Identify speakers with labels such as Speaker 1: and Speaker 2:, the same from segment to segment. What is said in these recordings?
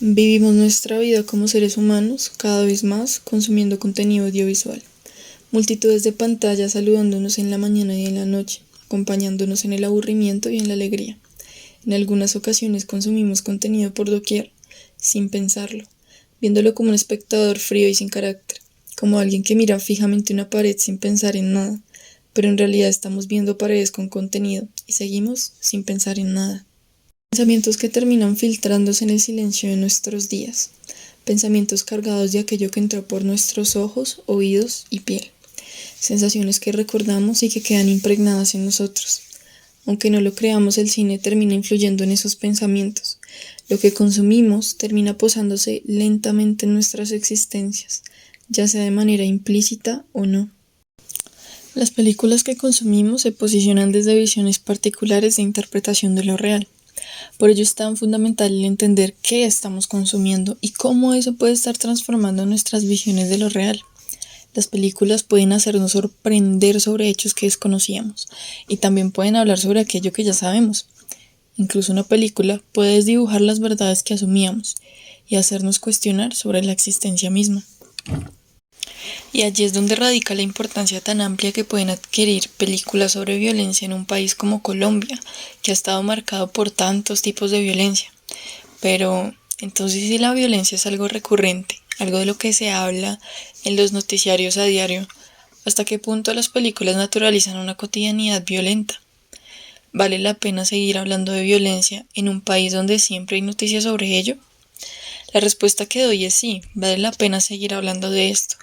Speaker 1: Vivimos nuestra vida como seres humanos, cada vez más consumiendo contenido audiovisual. Multitudes de pantallas saludándonos en la mañana y en la noche, acompañándonos en el aburrimiento y en la alegría. En algunas ocasiones consumimos contenido por doquier, sin pensarlo, viéndolo como un espectador frío y sin carácter, como alguien que mira fijamente una pared sin pensar en nada, pero en realidad estamos viendo paredes con contenido y seguimos sin pensar en nada. Pensamientos que terminan filtrándose en el silencio de nuestros días. Pensamientos cargados de aquello que entró por nuestros ojos, oídos y piel. Sensaciones que recordamos y que quedan impregnadas en nosotros. Aunque no lo creamos, el cine termina influyendo en esos pensamientos. Lo que consumimos termina posándose lentamente en nuestras existencias, ya sea de manera implícita o no. Las películas que consumimos se posicionan desde visiones particulares de interpretación de lo real. Por ello es tan fundamental el entender qué estamos consumiendo y cómo eso puede estar transformando nuestras visiones de lo real. Las películas pueden hacernos sorprender sobre hechos que desconocíamos y también pueden hablar sobre aquello que ya sabemos. Incluso una película puede desdibujar las verdades que asumíamos y hacernos cuestionar sobre la existencia misma. Y allí es donde radica la importancia tan amplia que pueden adquirir películas sobre violencia en un país como Colombia, que ha estado marcado por tantos tipos de violencia. Pero, entonces, si la violencia es algo recurrente, algo de lo que se habla en los noticiarios a diario, ¿hasta qué punto las películas naturalizan una cotidianidad violenta? ¿Vale la pena seguir hablando de violencia en un país donde siempre hay noticias sobre ello? La respuesta que doy es sí, vale la pena seguir hablando de esto,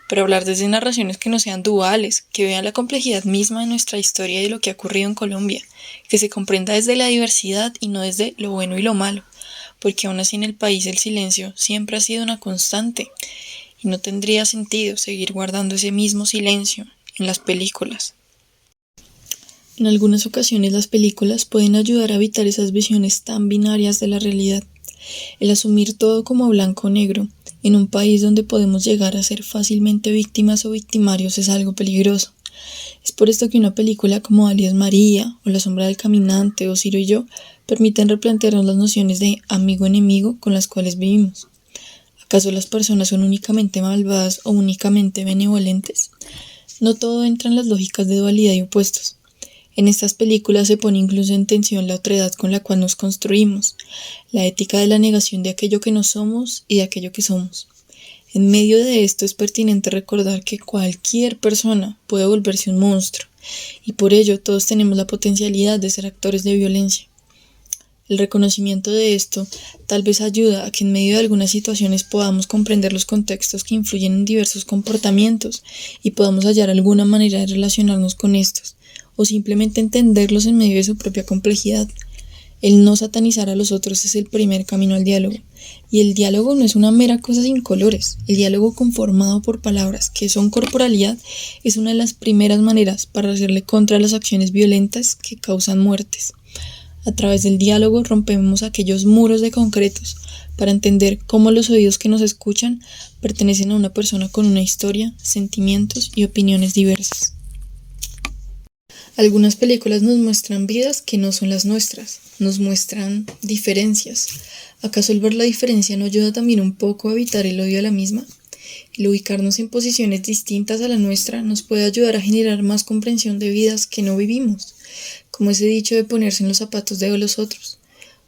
Speaker 1: pero hablar desde narraciones que no sean duales, que vean la complejidad misma de nuestra historia y de lo que ha ocurrido en Colombia, que se comprenda desde la diversidad y no desde lo bueno y lo malo, porque aún así en el país el silencio siempre ha sido una constante y no tendría sentido seguir guardando ese mismo silencio en las películas. En algunas ocasiones las películas pueden ayudar a evitar esas visiones tan binarias de la realidad. El asumir todo como blanco o negro en un país donde podemos llegar a ser fácilmente víctimas o victimarios es algo peligroso. Es por esto que una película como Alias María o La sombra del caminante o Ciro y yo permiten replantearnos las nociones de amigo-enemigo con las cuales vivimos. ¿Acaso las personas son únicamente malvadas o únicamente benevolentes? No todo entra en las lógicas de dualidad y opuestos. En estas películas se pone incluso en tensión la otredad con la cual nos construimos, la ética de la negación de aquello que no somos y de aquello que somos. En medio de esto es pertinente recordar que cualquier persona puede volverse un monstruo, y por ello todos tenemos la potencialidad de ser actores de violencia. El reconocimiento de esto tal vez ayuda a que en medio de algunas situaciones podamos comprender los contextos que influyen en diversos comportamientos y podamos hallar alguna manera de relacionarnos con estos, o simplemente entenderlos en medio de su propia complejidad. El no satanizar a los otros es el primer camino al diálogo, y el diálogo no es una mera cosa sin colores. El diálogo conformado por palabras que son corporalidad es una de las primeras maneras para hacerle contra a las acciones violentas que causan muertes. A través del diálogo rompemos aquellos muros de concretos para entender cómo los oídos que nos escuchan pertenecen a una persona con una historia, sentimientos y opiniones diversas. Algunas películas nos muestran vidas que no son las nuestras, nos muestran diferencias. ¿Acaso el ver la diferencia no ayuda también un poco a evitar el odio a la misma? El ubicarnos en posiciones distintas a la nuestra nos puede ayudar a generar más comprensión de vidas que no vivimos, como ese dicho de ponerse en los zapatos de los otros.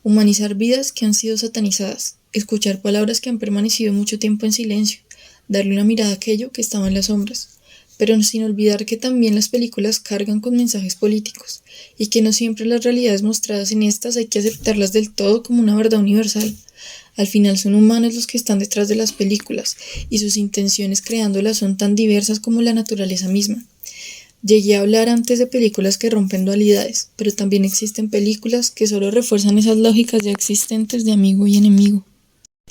Speaker 1: Humanizar vidas que han sido satanizadas, escuchar palabras que han permanecido mucho tiempo en silencio, darle una mirada a aquello que estaba en las sombras. Pero sin olvidar que también las películas cargan con mensajes políticos y que no siempre las realidades mostradas en estas hay que aceptarlas del todo como una verdad universal. Al final son humanos los que están detrás de las películas y sus intenciones creándolas son tan diversas como la naturaleza misma. Llegué a hablar antes de películas que rompen dualidades, pero también existen películas que solo refuerzan esas lógicas ya existentes de amigo y enemigo.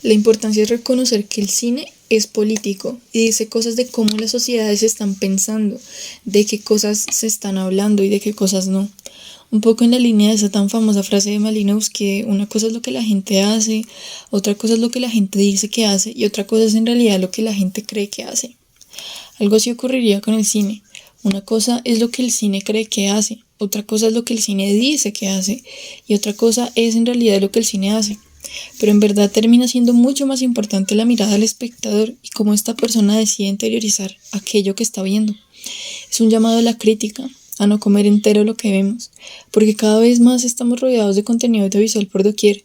Speaker 1: La importancia es reconocer que el cine es político y dice cosas de cómo las sociedades están pensando, de qué cosas se están hablando y de qué cosas no. Un poco en la línea de esa tan famosa frase de Malinowski, que una cosa es lo que la gente hace, otra cosa es lo que la gente dice que hace y otra cosa es en realidad lo que la gente cree que hace. Algo así ocurriría con el cine. Una cosa es lo que el cine cree que hace, otra cosa es lo que el cine dice que hace y otra cosa es en realidad lo que el cine hace. pero en verdad termina siendo mucho más importante la mirada del espectador y cómo esta persona decide interiorizar aquello que está viendo. Es un llamado a la crítica, a no comer entero lo que vemos, porque cada vez más estamos rodeados de contenido audiovisual por doquier,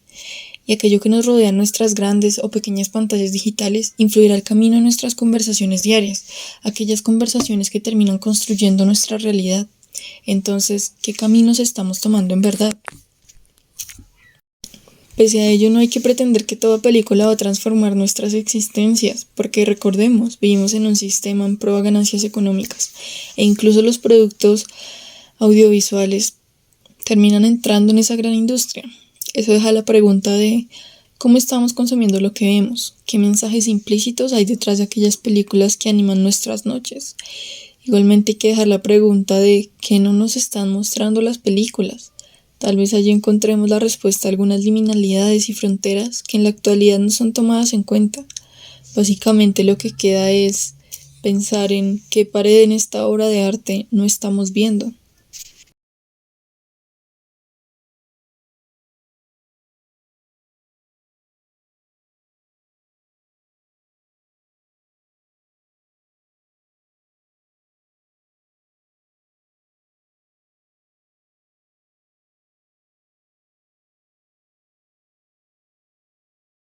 Speaker 1: y aquello que nos rodea en nuestras grandes o pequeñas pantallas digitales influirá el camino en nuestras conversaciones diarias, aquellas conversaciones que terminan construyendo nuestra realidad. Entonces, ¿qué caminos estamos tomando en verdad? Pese a ello, no hay que pretender que toda película va a transformar nuestras existencias, porque recordemos, vivimos en un sistema en pro a ganancias económicas, e incluso los productos audiovisuales terminan entrando en esa gran industria. Eso deja la pregunta de cómo estamos consumiendo lo que vemos, qué mensajes implícitos hay detrás de aquellas películas que animan nuestras noches. Igualmente hay que dejar la pregunta de qué no nos están mostrando las películas. Tal vez allí encontremos la respuesta a algunas liminalidades y fronteras que en la actualidad no son tomadas en cuenta. Básicamente lo que queda es pensar en qué pared en esta obra de arte no estamos viendo.